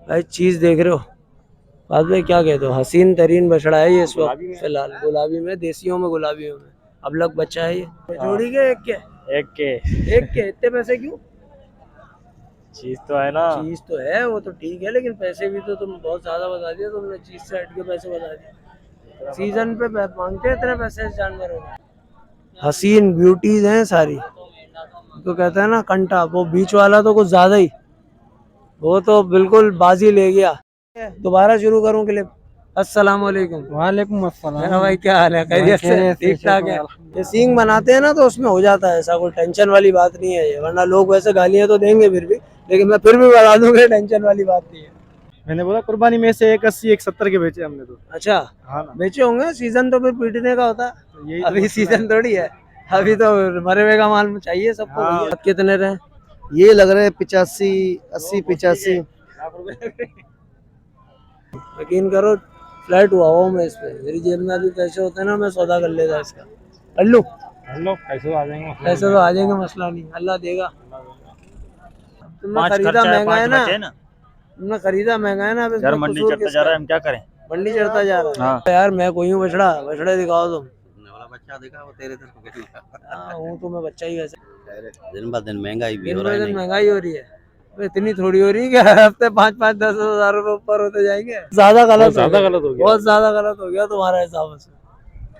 भाई चीज देख रहे हो, बाद में क्या कहते हो, हसीन तरीन बछड़ा है ये इस वक्त फिलहाल, गुलाबी में, देसियों में, गुलाबियों में। अब लग बच्चा है ये जोड़ी के एक के एक के एक के इतने पैसे क्यों? चीज तो है ना। चीज तो है, वो तो ठीक है, लेकिन पैसे भी तो तुम बहुत ज्यादा बता दिया तुमने, चीज से हट के पैसे बता दिए। सीजन पे मांगते हैं इतने पैसे इस जानवरों में। हसीन ब्यूटीज हैं सारी, तो कहते हैं ना कंटा, वो बीच वाला तो कुछ ज्यादा ही, वो तो बिल्कुल बाजी ले गया। दोबारा शुरू करूं क्लिप। अस्सलाम वालेकुम। वालेकुम अस्सलाम। मेरा भाई क्या हाल है, खैरियत से? ठीक ठाक है। ये सींग बनाते हैं ना तो उसमें हो जाता है ऐसा, कोई टेंशन वाली बात नहीं है ये, वरना लोग वैसे गालियां तो देंगे फिर भी, लेकिन मैं फिर भी बता दूंगा टेंशन वाली बात नहीं है। मैंने बोला कुर्बानी में से 180 170 के बेचे हमने तो। अच्छा, हाँ ना। बेचे होंगे, सीजन तो फिर पीटने का होता है, तो यही तो अभी मसला सीजन है। थोड़ी है, अभी तो मरे हुए का माल चाहिए सबको हाँ। भैया। कितने रहे? ये लग रहे हैं 85, 80, 85। यकीन करो फ्लैट हुआ हूँ मैं इस पे, मेरी जेब में अभी पैसे होते ना मैं सौदा कर लेता इसका। कर लूं? हेलो, पैसे आ जाएंगे। पैसे तो आ जाएंगे, मसला नहीं, अल्लाह देगा। तुमने पांच खरीदा खर्चा है, महंगा है पांच ना, बचे ना। तुमने खरीदा महंगा है ना, अब यार इसमें मंडी कसूर चढ़ता जा किसका रहा है, है? हम क्या करें। मंडी चढ़ता जा रहा है। हाँ। यार मैं कोई हूँ बछड़ा, बछड़े दिखाओ तुम। तुमने वाला बच्चा देखा, वो तेरे तरफ गया। हाँ हूँ तो मैं बच्चा ही वैसे। दिन ब दिन महंगाई भी दिन हो ब रहा है। दिन नहीं महंगाई हो रही है, तो इतनी थोड़ी हो रही है कि हफ्ते 5-5 10-10 हजार रुपए ऊपर होते जाएंगे। ज्यादा गलत हो गया, गलत हो गया। बहुत ज्यादा गलत हो गया तुम्हारा हिसाब से।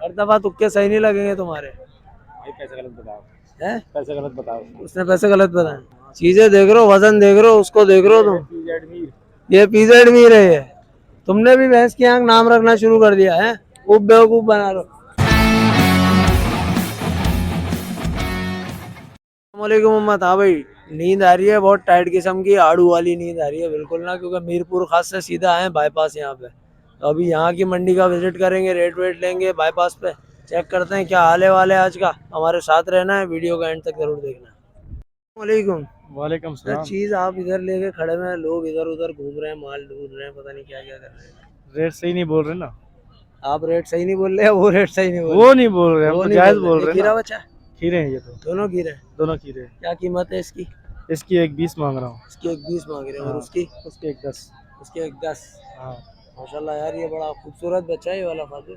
हर दफा तुक्के सही नहीं लगेंगे तुम्हारे। भाई पैसे गलत बताओ। हैं? पैसे गलत बताओ। उसने पैसे गलत बताए, चीजें देख रहे हो, वजन देख रहे हो, उसको देख रहे हो तुम। ये पीजेड मीर है ये, तुमने भी भैंस की आंख नाम रखना शुरू कर दिया है, खूब बेवकूफ बना रहे हो। वालेकुम उम्मत। हाँ भाई, नींद आ रही है बहुत टाइट किस्म की, आड़ू वाली नींद आ रही है बिल्कुल ना, क्योंकि मीरपुर खास से सीधा आए बाईपास यहाँ पे, तो अभी यहाँ की मंडी का विजिट करेंगे, रेट वेट लेंगे बाईपास पे, चेक करते हैं क्या हाल है वाले आज का। हमारे साथ रहना है, वीडियो का एंड तक जरूर देखना। वालेकुम। वालेकुम सर सलाम। चीज आप इधर लेके खड़े में, लोग इधर उधर घूम रहे हैं, माल ढूंढ रहे हैं, पता नहीं क्या क्या कर रहे हैं। रेट सही नहीं बोल रहे ना। आप रेट सही नहीं बोल रहे हैं, वो रेट सही नहीं बोल वो रहे, नहीं बोल रहे, हम वो तो नहीं जायज बोल बोल रहे। रहे खीरा ना। बचा? खीरे हैं ये तो। दोनों खीरे? दोनों खीरे। क्या कीमत है इसकी? इसकी 120 मांग रहा हूँ। इसकी 120 मांग रहे हैं, और हाँ। उसकी? उसके 110। उसके 110। हाँ। माशाल्लाह यार, ये बड़ा खूबसूरत बच्चा है ये वाला फातिल,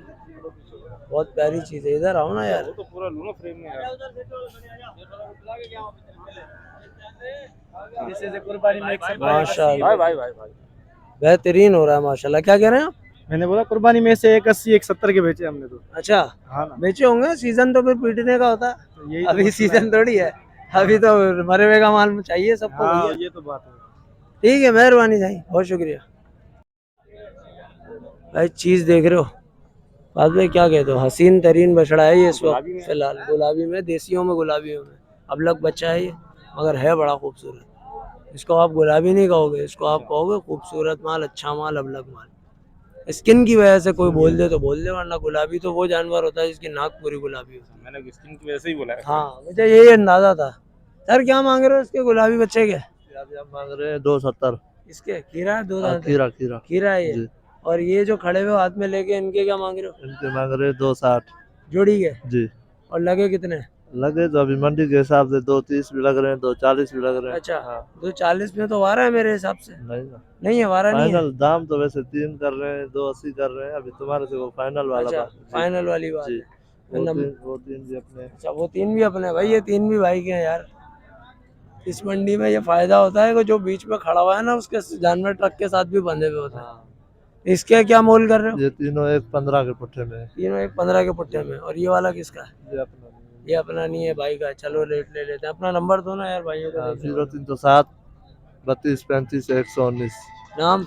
बहुत प्यारी चीज है। इधर आओ ना यार। वो तो पूरा लूना फ्रेम में है। माशाल्लाह भाई भाई भाई। बेहतरीन हो रहा है माशाल्लाह। क्या कह रहे हैं आप? मैंने बोला कुर्बानी में से 180 170 के बेचे हमने तो। अच्छा, हाँ ना। बेचे होंगे, सीजन तो फिर पीटने का होता है, तो यही तो अभी मसला सीजन है। थोड़ी है, अभी तो मरे हुए का माल चाहिए सबको हाँ भैया। ये तो बात है। ठीक है, मेहरबानी भाई, बहुत शुक्रिया। भाई चीज देख रहे हो, बाद में क्या कहते हो, हसीन तरीन बछड़ा है ये इस वक्त फिलहाल, गुलाबी में, देसियों में, गुलाबियों में। अब लग बच्चा है ये, मगर है बड़ा खूबसूरत। इसको आप गुलाबी नहीं कहोगे, इसको आप कहोगे खूबसूरत माल, अच्छा माल, अबलग माल। स्किन की वजह से कोई बोल दे तो बोल दे, वरना गुलाबी तो वो जानवर होता है जिसकी नाक पूरी गुलाबी होती है। मैंने स्किन की वजह से ही बोला है। हाँ मुझे यही अंदाजा था। सर क्या मांग रहे हो इसके गुलाबी बच्चे के? हम मांग रहे हैं 270। इसके खीरा है, 2 दांत है? खीरा खीरा खीरा है ये। जी। और ये जो खड़े हुए हाथ में लेके, इनके क्या मांग रहे हो? इनके मांग रहे हैं 260 जोड़ी के? जी। और लगे कितने? लगे तो अभी मंडी के हिसाब से 230 भी लग रहे हैं, 240 भी लग रहे हैं। अच्छा, हाँ। 240 में तो आ रहा है मेरे हिसाब से। नहीं ना, नहीं है, वारा नहीं है। फाइनल दाम तो वैसे 3 कर रहे हैं, 280 कर रहे हैं, अभी तुम्हारे से वो फाइनल वाला अच्छा, बात जी। फाइनल वाली बात जी। है। तो वो तीन भी अपने। अच्छा, वो 3 भी अपने भाई, ये 3 भी भाई के हैं यार। इस मंडी में ये फायदा होता है कि जो बीच में खड़ा हुआ है ना, उसके जानवर ट्रक के साथ भी बंधे हुए होते हैं। इसके क्या मोल कर रहे हो? ये तीनों 115 के पुट्ठे में है। तीनों 115 के पुट्ठे में। और ये वाला किसका है? ये अपना ये अपना नहीं है, भाई का है। चलो रेट ले लेते हैं, अपना नंबर दो ना यार भाइयों को। 0307 32 35 119। नाम?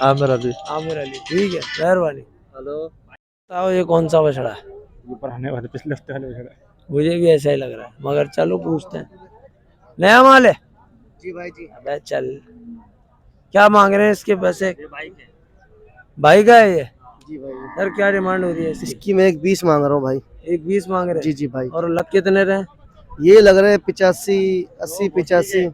आमिर अली। आमिर अली, ठीक है, मेहरबानी। हेलो। बताओ ये कौन सा बछड़ा है? ऊपर आने वाले पिछले हफ्ते वाले बछड़ा है। मुझे भी ऐसा ही लग रहा है, मगर चलो पूछते हैं। नया माल है? जी भाई जी। अबे चल, क्या मांग रहे हैं इसके पैसे? भाई का है ये? जी भाई। सर क्या डिमांड हो रही है इसकी? इसकी मैं 120 मांग रहा हूँ भाई। 120 मांग रहे हैं? जी जी भाई। और लग कितने रहे? ये लग रहे हैं 85 80 85।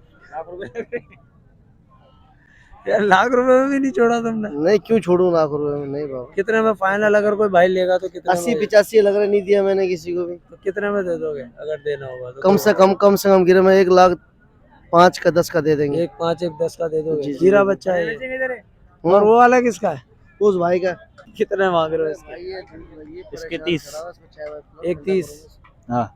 यार लाख रुपए में भी नहीं छोड़ा तुमने। नहीं क्यों छोड़ू, लाख रुपए में नहीं बाबा। कितने में फाइनल, अगर कोई भाई लेगा तो कितने 80 में? 85 लग रहे, नहीं दिया मैंने किसी को भी। तो कितने में दे दोगे अगर देना होगा तो? कम से कम गिरे मैं 1 लाख 5 का 10 का दे देंगे। एक 5 एक 10 का दे दोगे। जी, जी, हीरा जी। बच्चा है ये। और वो वाला किसका है? उस भाई का कितने मांग रहे हो इसके? इसके 30। एक 30 हाँ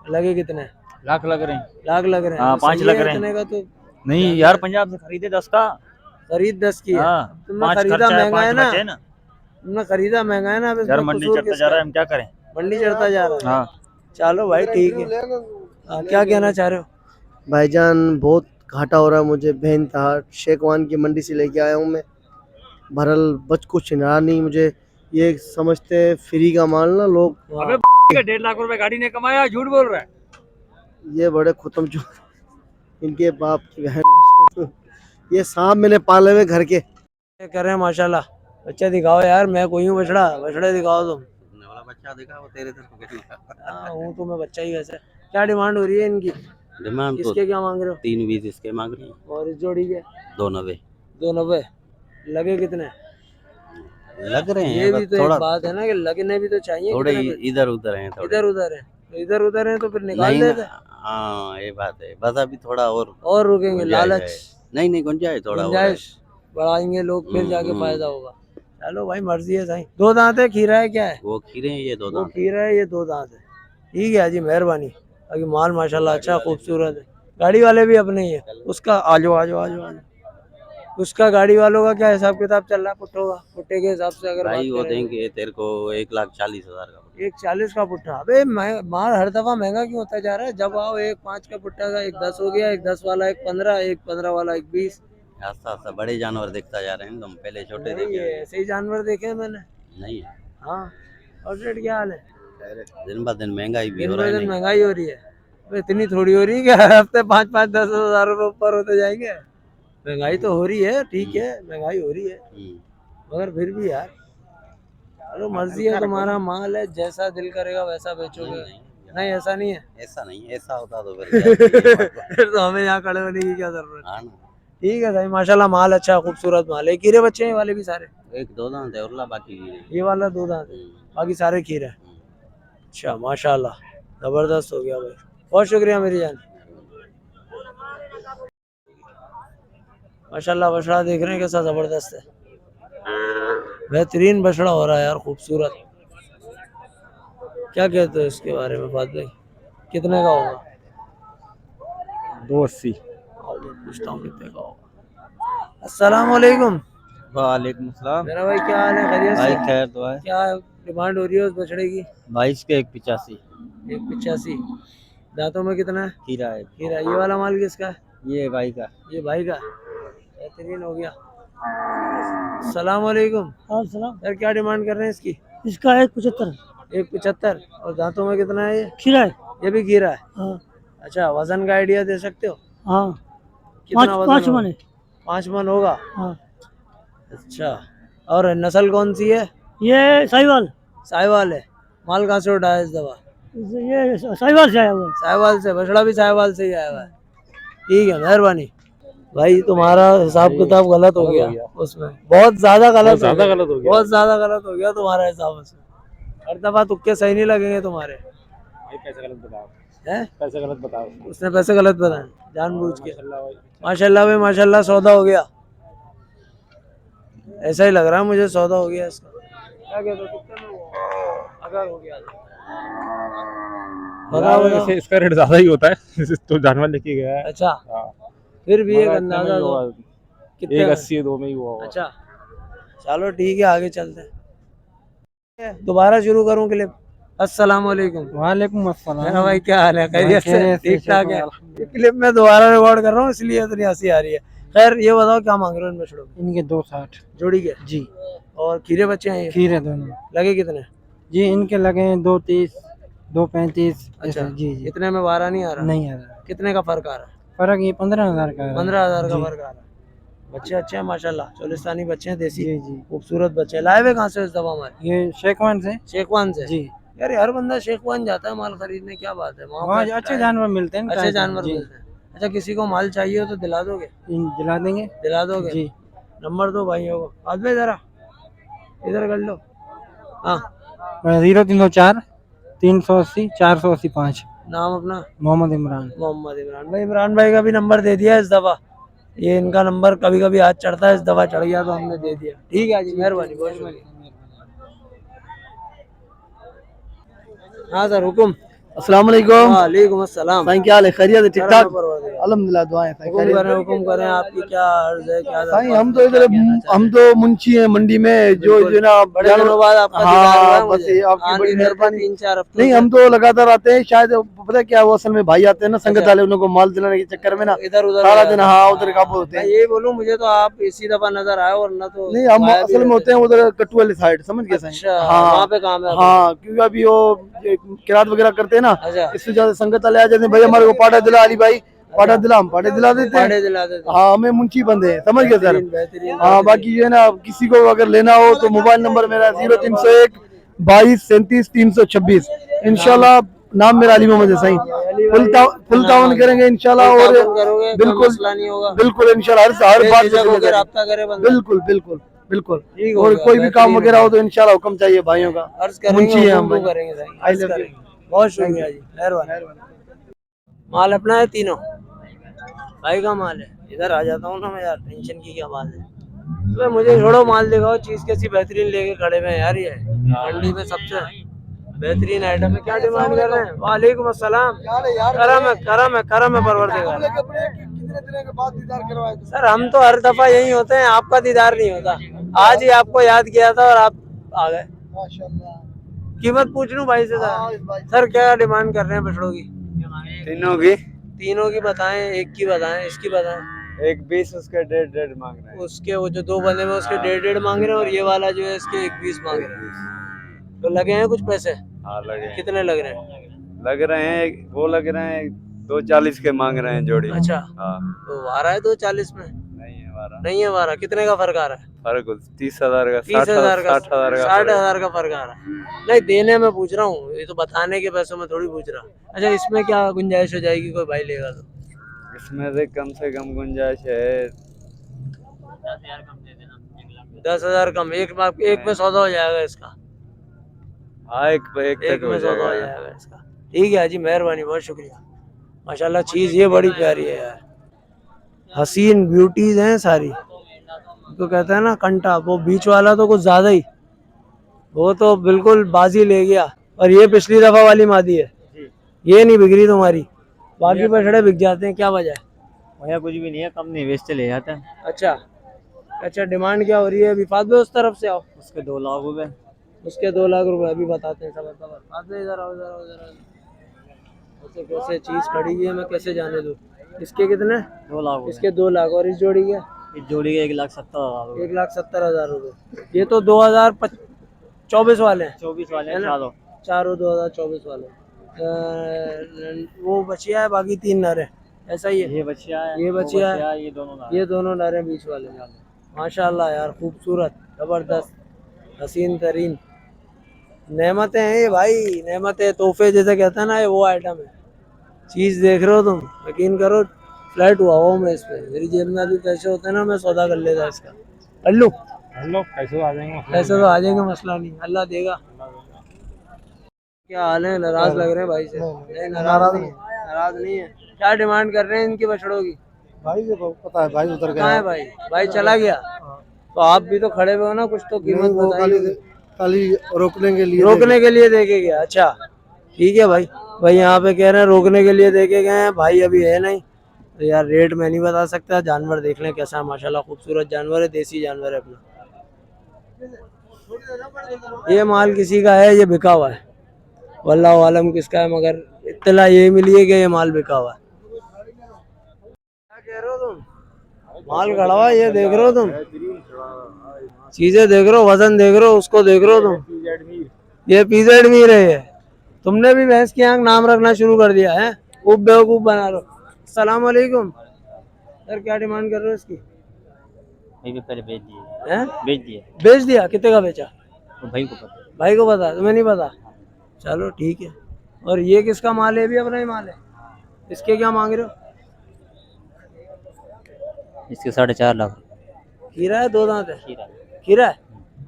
लगे कितने? लाख लग रहे हैं। लाख लग रहे हैं। हाँ, तो 5 सही लग है, रहे हैं। इतने का तो नहीं यार, पंजाब से खरीदे 10 का। खरीद 10 की है। हाँ, तुमने 5 खरीदा खर्चा है, महंगा है 5 ना? बचे ना। तुमने खरीदा महंगा है ना। अब यार इसमें मंडी कसूर चढ़ता किसका जा रहा है, है? हम क्या करें। मंडी चढ़ता जा रहा है। हाँ चलो भाई ठीक है। क्या कहना चाह रहे हो? भाईजान बहुत घाटा हो रहा है मुझे। बेनतहा शेखवान की मंडी से लेके आया हूँ मैं। भरल बच कुछ रहा नहीं मुझे। ये समझते हैं फ्री का माल ना लोग। अबे 1.5 लाख रुपए गाड़ी ने कमाया, झूठ बोल रहा है। ये बड़े खुतम जो इनके बाप की बहन। ये सांप मैंने पाले हुए घर के। कर रहे हैं माशाल्लाह। बच्चा दिखाओ यार, मैं कोई हूँ बछड़ा। बछड़ा दिखाओ तुम। वाला बच्चा देखा वो तेरे हाँ हूँ तो मैं बच्चा ही वैसे। क्या डिमांड हो रही है इनकी? डिमांड तो इसके क्या मांग रहे हो? 3.20 इसके मांग रहे हैं। और इस जोड़ी के? 2.90 290 लगे कितने? लग रहे ये हैं, भी बस तो एक थोड़ा बात है ना कि लगने भी तो चाहिए। थोड़े कितने पे? इधर उधर हैं थोड़े। इधर उधर है तो इधर उधर है तो फिर निकाल नहीं देते। ना, हाँ ये बात है, बस अभी थोड़ा और रुकेंगे। गुंजाइश लालच है। नहीं नहीं गुंजाइश थोड़ा और है। गुंजाइश बढ़ाएंगे लोग, फिर जाके हम्म। फायदा होगा। चलो भाई मर्जी है साईं। 2 दांत है, खीरा है, क्या है? वो खीरे हैं, ये 2 वो दांत। खीरा है, ये 2 दांत है। ठीक है जी, मेहरबानी। बाकी माल माशाल्लाह अच्छा खूबसूरत है। गाड़ी वाले भी अपने ही है। उसका आजो आजो आजो आजो। उसका गाड़ी वालों का क्या हिसाब किताब चल रहा है पुट्ठों का? पुट्ठे के हिसाब से अगर बात भाई वो करें तो देंगे तेरे को 1,40,000 का। 1,40 का पुट्ठा। अबे माल हर दफा महंगा क्यों होता जा रहा है? जब आओ एक 5 का पुट्ठा का, एक 10 हो गया, एक 10 वाला एक 15, एक 15 वाला एक 20। आस्ता आस्ता बड़े जानवर देखता जा रहे हैं, तुम पहले छोटे नहीं देखे ये ऐसे ही जानवर देखे हैं मैंने। नहीं। हाँ। और रेट क्या हाल है? दिन ब दिन महंगाई भी दिन हो ब रहा है। दिन नहीं महंगाई हो रही है। अबे इतनी थोड़ी हो रही है कि हर हफ्ते 5-5 10,000 रुपए ऊपर होते जाएंगे। महंगाई तो हो रही है, ठीक है महंगाई हो रही है, मगर फिर भी यार चलो मर्जी है तुम्हारा, माल है, जैसा दिल करेगा वैसा बेचोगे। नहीं ऐसा नहीं है। ऐसा नहीं, ऐसा होता तो फिर क्या चाहिए? फिर तो हमें यहाँ खड़े होने की क्या जरूरत है। हाँ ना। ठीक है भाई माशाल्लाह, माल अच्छा खूबसूरत माल है। कीरे बच्चे हैं ये वाले भी सारे? एक 2 दांत है और बाकी ये वाला 2 दांत है, बाकी सारे खीरे हैं। अच्छा माशाल्लाह, जबरदस्त हो गया भाई। बहुत शुक्रिया मेरी जान। माशाल्लाह बछड़ा देख रहे हैं कैसा जबरदस्त है। बेहतरीन बछड़ा हो रहा है यार, खूबसूरत। क्या कहते हो इसके बारे में बात भाई? कितने का होगा? 280। आओ मैं पूछता हूँ कितने का होगा। अस्सलाम वालेकुम। वालेकुम सलाम। मेरा भाई क्या हाल है? खैरियत भाई से? खैर तो है। क्या डिमांड हो रही है उस बछड़े की? 22 के 185 185। दांतों में कितना है? खीरा है। हीरा। ये वाला माल किसका है? ये भाई का। ये भाई का। बेहतरीन हो गया। अस्सलाम वालेकुम। सर क्या डिमांड कर रहे हैं इसकी? इसका 175 175। और दांतों में कितना है ये? खीरा है। ये भी खीरा है। हाँ अच्छा वजन का आइडिया दे सकते हो? हाँ कितना वजन 5 होगा? मन है। 5 मन होगा। हाँ अच्छा। और नस्ल कौन सी है? ये साहिवाल। साहिवाल है। माल कहाँ से उठाया इस दफा? ये साहिवाल से आया हुआ है। साहिवाल से। बछड़ा भी साहिवाल से ही आया हुआ है। ठीक है मेहरबानी। भाई तुम्हारा हिसाब किताब गलत हो गया उसमें, बहुत ज्यादा गलत हो गया। बहुत ज्यादा गलत हो गया तुम्हारा हिसाब उसमें। हर दफा तुक्के सही नहीं लगेंगे तुम्हारे। पैसे गलत बताओ। हैं? पैसे गलत बताओ। उसने पैसे गलत बताए जानबूझ के। माशाल्लाह भाई माशाल्लाह, सौदा हो गया। ऐसा ही लग रहा है मुझे सौदा हो गया इसका। क्या कहते हो कितने में हुआ? अगर हो गया बताओ। इसका रेट ज्यादा ही होता है तो जानवर लेके गया है। अच्छा फिर भी एक अंदाजा दो कितने में? 180 2 में ही हुआ होगा। अच्छा चलो ठीक है, आगे चलते हैं। दोबारा शुरू करूं क्लिप? अस्सलाम वालेकुम। वालेकुम अस्सलाम। मेरा भाई क्या हाल है? खैरियत से? ठीक ठाक है। ये क्लिप में दोबारा रिकॉर्ड कर रहा हूँ इसलिए इतनी हंसी आ रही है। खैर ये बताओ क्या मांग रहे हो इन बछड़ों की? इनके 260 जोड़ी के? जी। और खीरे बच्चे हैं ये? खीरे दोनों लगे कितने? जी। इनके लगे हैं 230 235। अच्छा जी जी। इतने में 12 नहीं आ रहा? नहीं आ रहा कितने का फर्क आ रहा है? फर्क ये 15,000 का है। 15,000 का फर्क आ रहा है। बच्चे अच्छे हैं माशाल्लाह, चोलिस्तानी बच्चे हैं, देसी जी जी। खूबसूरत बच्चे हैं। लाए हुए कहाँ से इस दफा हमारे? ये शेखवान से। शेखवान से? जी। यार हर बंदा शेखवान जाता है माल खरीदने, क्या बात है? वहाँ वहाँ पर अच्छे जानवर मिलते हैं। अच्छे जानवर जी। मिलते हैं। अच्छा किसी को माल चाहिए हो तो दिला दोगे? दिला देंगे। दिला दोगे? जी। नंबर दो भाइयों को। आज में जरा इधर कर लो। हाँ 0304 380 480 5। नाम अपना? मोहम्मद इमरान। मोहम्मद इमरान भाई। इमरान भाई का भी नंबर दे दिया इस दफा। ये इनका नंबर कभी कभी हाथ चढ़ता है, इस दफा चढ़ गया तो हमने दे दिया। ठीक है जी, मेहरबानी, बहुत शुक्रिया। हाँ सर, हुकुम। अस्सलाम वालेकुम। वालेकुम अस्सलाम। साईं क्या हाल है, खैरियत है, ठीक करम ठाक? है परवरदिगार। अल्हम्दुलिल्लाह, दुआएं साईं, हुकुम खैरियत। करें, हुकुम करें, आपकी क्या अर्ज है, क्या साईं दरख्वास्त हम तो है, इधर, क्या कहना चाहते हम हैं? तो मुंशी हैं मंडी में, जो बिल्कुल। जो ना बड़े दिनों बाद आपका दीदार हुआ हाँ है बस मुझे। ये आपकी आ बड़ी नहीं रहे थे मेहरबानी। 3-4 हफ्तों नहीं से। हम तो लगातार आते हैं, शायद पता है क्या, वो असल में भाई आते हैं ना संगत अच्छा। वाले, उन लोगों को माल दिलाने के चक्कर में ना इधर उधर सारा हो दिन जाते हाँ हैं। उधर काबू होते मैं हैं। यही बोलूं, मुझे तो आप इसी दफा नजर आए, वरना तो नहीं हम गायब ही असल में होते हैं रहते उधर कट्टू वाली साइड, समझ गए साईं? अच्छा, हाँ वहाँ पे काम है हाँ, क्योंकि अभी वो किरात वगैरह करते हैं ना, अच्छा। इससे ज्यादा संगत वाले आ जाते हैं, भाई हमारे को पाटा दिला, अली भाई पाटा दिला, हम पाटे दिला देते पाड़े हैं। दिला देते। हाँ हमें मुंशी बंदे हैं, समझ गए सर? बेहतरीन, बेहतरीन, हाँ बाकी जो है ना, किसी को अगर लेना हो तो मोबाइल नंबर मेरा 0301 22 37 326। इंशाल्लाह नाम मेरा अली मोहम्मद है साईं। फुल तावन करेंगे इंशाल्लाह, और करोगे, कोई बिल्कुल मसला नहीं होगा। बिल्कुल इंशाल्लाह हर बात बेझिझक पे होकर जिम्मेदारी। राब्ता करे बंदा। बिल्कुल बिल्कुल बिल्कुल। ठीक हो और गया, कोई भी काम बेहतरीन वगैरह हो है। तो इंशाल्लाह हुक्म चाहिए भाइयों का, अर्ज करेंगे, मुंशी है हम हुकुम भाई। करेंगे साईं, आई अर्ज लव यू। करेंगे। बहुत शुक्रिया जी, मेहरबानी। माल अपना है तीनों भाई का माल है। इधर आ जाता हूँ ना मैं यार, टेंशन की क्या बात है। तो मुझे छोड़ो, माल दिखाओ, चीज कैसी बेहतरीन लेके खड़े हुए हैं यार। ये मंडी में सबसे बेहतरीन आइटम है। क्या डिमांड कर रहे हैं? वालेकुम अस्सलाम। करम है, करम है, करम है परवरदिगार। कितने दिनों के बाद दीदार करवाए? सर हम तो हर दफा यही होते हैं, आपका दीदार नहीं होता। आज ही आपको याद किया था और आप आ गए। माशाल्लाह। कीमत पूछ लूं भाई से? सर क्या डिमांड कर रहे हैं बछड़ों की? तीनों की तीनों की बताएं, एक की बताएं, इसकी बताएं। एक 20, उसके 1.5 मांग रहे हैं। उसके वो जो दो बंदे में उसके 1.5 मांग रहे हैं, और ये वाला जो है इसके 21 मांग रहे हैं। तो लगे हैं कुछ पैसे? हाँ लगे हैं। कितने लग रहे हैं? लग रहे हैं, वो लग रहे हैं 240 के मांग रहे हैं जोड़ी। अच्छा, हाँ तो आ रहा है 240 में? नहीं है हमारा नहीं है हमारा। कितने का फर्क आ रहा है? फर्क 30,000 का, 30,000 का, 60,000 का 60,000 का फर्क आ रहा है। नहीं देने में पूछ रहा हूँ, ये तो बताने के पैसों में थोड़ी पूछ रहा। अच्छा, इसमें क्या गुंजाइश हो जाएगी, कोई भाई लेगा तो? इसमें से कम गुंजाइश है। 10,000 कम? एक में सौदा हो जाएगा इसका? हाँ एक एक तक में हो सौदा हो जाएगा। जाएगा इसका। ठीक है जी, मेहरबानी, बहुत शुक्रिया। माशाल्लाह चीज ये बड़ी प्यारी है यार, हसीन ब्यूटीज हैं सारी। तो कहते हैं ना कंटा, वो बीच वाला तो कुछ ज्यादा ही, वो तो बिल्कुल बाजी ले गया। और ये पिछली दफा वाली मादी है, ये नहीं बिक रही तुम्हारी, बाकी बछड़े बिक जाते हैं, क्या वजह है? भैया कुछ भी नहीं है, कम नहीं बेचते ले जाते हैं। अच्छा अच्छा, डिमांड क्या हो रही है अभी? फातबे उस तरफ से आओ। उसके 2 लाख रुपए। उसके 2 लाख रुपए अभी बताते हैं। सबर सबर, फातबे इधर आओ, इधर आओ, इधर आओ। ऐसे कैसे चीज खड़ी हुई है, मैं कैसे जाने दूँ? इसके कितने? 2 लाख रुपए। इसके 2 लाख, और इस जोड़ी के? इस जोड़ी के 1,70,000 रुपए। 1,70,000 रुपए। ये तो 2024 वाले हैं? 24 वाले है हैं ना? चारों। चारों 2024 वाले। वो बचिया है, बाकी 3 नर है, ऐसा ही है? ये बच्चिया है, ये वो बचिया है, ये दोनों ना। ये दोनों नर हैं बीच वाले। माशाल्लाह यार, खूबसूरत, जबरदस्त, हसीन तरीन नेमतें हैं ये भाई। नेमतें, तोहफे जैसे कहते हैं ना, ये वो आइटम है। चीज देख रहे हो तुम, यकीन करो फ्लैट हुआ हूँ मैं इस पे। मेरी जेब में अभी पैसे होते ना, मैं सौदा कर लेता इसका। अल्लू हेलो, कैसे आ जाएंगे? पैसे तो आ जाएंगे, मसला नहीं, अल्लाह देगा। क्या हाल है? नाराज लग रहे हैं भाई से? नहीं नाराज नहीं है, नाराज नहीं है। क्या डिमांड कर रहे हैं इनकी बछड़ों की? भाई को पता है, भाई उतर कहाँ है भाई? भाई चला गया? तो आप भी तो खड़े हुए हो ना, कुछ तो कीमत बताइए। खाली रोकने के लिए, रोकने के लिए देके गया? अच्छा ठीक है भाई। भाई यहाँ पे कह रहे हैं रोकने के लिए देके गए हैं, भाई अभी है नहीं। तो यार रेट मैं नहीं बता सकता। जानवर देख लें कैसा है, माशाल्लाह खूबसूरत जानवर है, देसी जानवर है अपना। ये माल किसी का है, ये बिका हुआ है, वल्लाहु आलम किसका है, मगर इत्तला ये मिली है कि ये माल बिका हुआ है। क्या कह रहे हो तुम? माल खड़ा हुआ है, ये देख रहे हो तुम? चीजें देख रहे हो, वजन देख रहे हो, उसको देख रहे हो तुम? ये पीजेड मीर है ये। तुमने भी भैंस की आंख नाम रखना शुरू कर दिया है, खूब बेवकूफ बना रहे हो। अस्सलाम वालेकुम सर, क्या डिमांड कर रहे हो इसकी? पहले बेच दिए। हैं? बेच दिए। बेच दिया? कितने का बेचा? तो भाई को पता। भाई को पता, तुम्हें नहीं पता? चलो ठीक है। और ये किसका माल है? भी अपना ही माल है। इसके क्या मांग रहे हो? इसके 4.5 लाख। खीरा है? 2 दांत है? खीरा। खीरा है?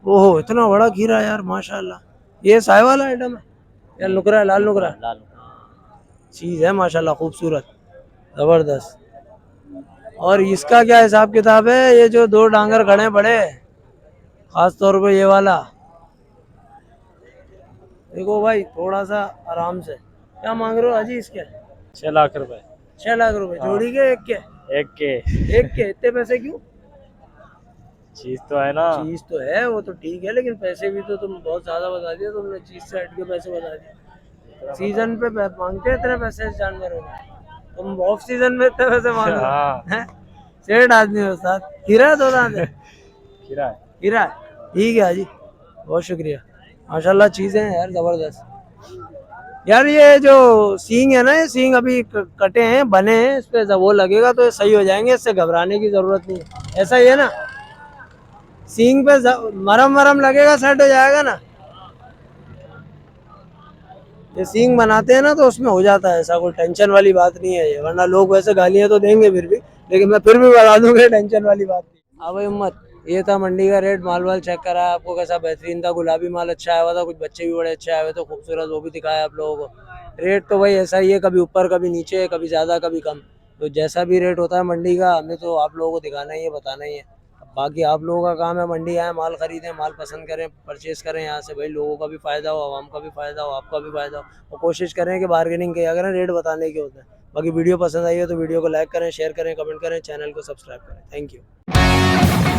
ओहो, इतना बड़ा खीरा यार, माशाल्लाह। ये साय वाला आइटम है या नुकरा है? लाल नुकरा? लाल। चीज़ है माशाल्लाह, खूबसूरत, ज़बरदस्त। और इसका क्या हिसाब किताब है? ये जो दो डांगर खड़े हैं बड़े, खास तौर पे ये वाला, देखो भाई थोड़ा सा आराम से। क्या मांग रहे हो हाजी इसके? 6 लाख रुपए 6 लाख रुपए जोड़ी के? एक के? एक के। एक के इतने पैसे क्यों? चीज तो है ना। चीज तो है, वो तो ठीक है, लेकिन पैसे भी तो तुम बहुत ज्यादा बता दिए तुमने, चीज से हट के पैसे बता दिए। सीजन पे मांगते हैं इतने पैसे इस जानवरों में, तुम ऑफ सीजन में इतने पैसे मांग रहे हाँ। हो हैं? सेठ आदमी हो साथ। हीरा है दो दांत है? खीरा है। हीरा है, ठीक है हाजी, बहुत शुक्रिया। माशाल्लाह चीजें हैं यार ज़बरदस्त। यार ये जो सींग है ना, ये सींग अभी कटे हैं, बने हैं, इस पे जब वो लगेगा तो ये सही हो जाएंगे, इससे घबराने की जरूरत नहीं है। ऐसा ही है ना, सींग पे मरम मरम लगेगा, सेट हो जाएगा ना। ये सींग बनाते हैं ना तो उसमें हो जाता है ऐसा, कोई टेंशन वाली बात नहीं है ये, वरना लोग वैसे गालियां तो देंगे फिर भी, लेकिन मैं फिर भी बता दूंगा, टेंशन वाली बात नहीं। हाँ भाई उम्मत, ये था मंडी का रेट। माल वाल चेक करा आपको, कैसा बेहतरीन था, गुलाबी माल अच्छा आया हुआ था, कुछ बच्चे भी बड़े अच्छे आए हुए थे खूबसूरत, वो भी दिखाया आप लोगों को। रेट तो भाई ऐसा ही है, कभी ऊपर कभी नीचे, कभी ज़्यादा कभी कम, तो जैसा भी रेट होता है मंडी का हमें तो आप लोगों को दिखाना ही है, बताना ही है। बाकी आप लोगों का काम है मंडी आए, माल खरीदें, माल पसंद करें, परचेस करें यहाँ से, भाई लोगों का भी फ़ायदा हो, आवाम का भी फ़ायदा हो, आपका भी फ़ायदा हो, और कोशिश करें कि बार्गेनिंग किया करें, रेट बताने के होते हैं। बाकी वीडियो पसंद आई है तो वीडियो को लाइक करें, शेयर करें, कमेंट करें, चैनल को सब्सक्राइब करें। Thank you.